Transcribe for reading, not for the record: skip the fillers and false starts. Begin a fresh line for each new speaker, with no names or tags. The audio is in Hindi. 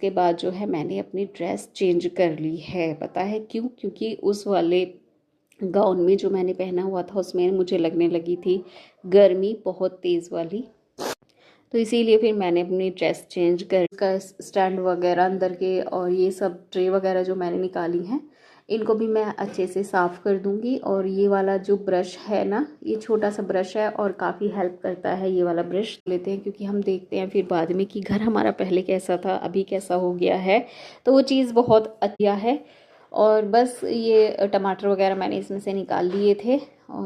उसके बाद जो है मैंने अपनी ड्रेस चेंज कर ली है। पता है क्यों? क्योंकि उस वाले गाउन में जो मैंने पहना हुआ था उसमें मुझे लगने लगी थी गर्मी बहुत तेज़ वाली, तो इसीलिए फिर मैंने अपनी ड्रेस चेंज कर का स्टैंड वगैरह अंदर के और ये सब ट्रे वगैरह जो मैंने निकाली हैं इनको भी मैं अच्छे से साफ़ कर दूंगी। और ये वाला जो ब्रश है ना, ये छोटा सा ब्रश है और काफ़ी हेल्प करता है। ये वाला ब्रश लेते हैं क्योंकि हम देखते हैं फिर बाद में कि घर हमारा पहले कैसा था अभी कैसा हो गया है, तो वो चीज़ बहुत अच्छा है। और बस ये टमाटर वगैरह मैंने इसमें से निकाल लिए थे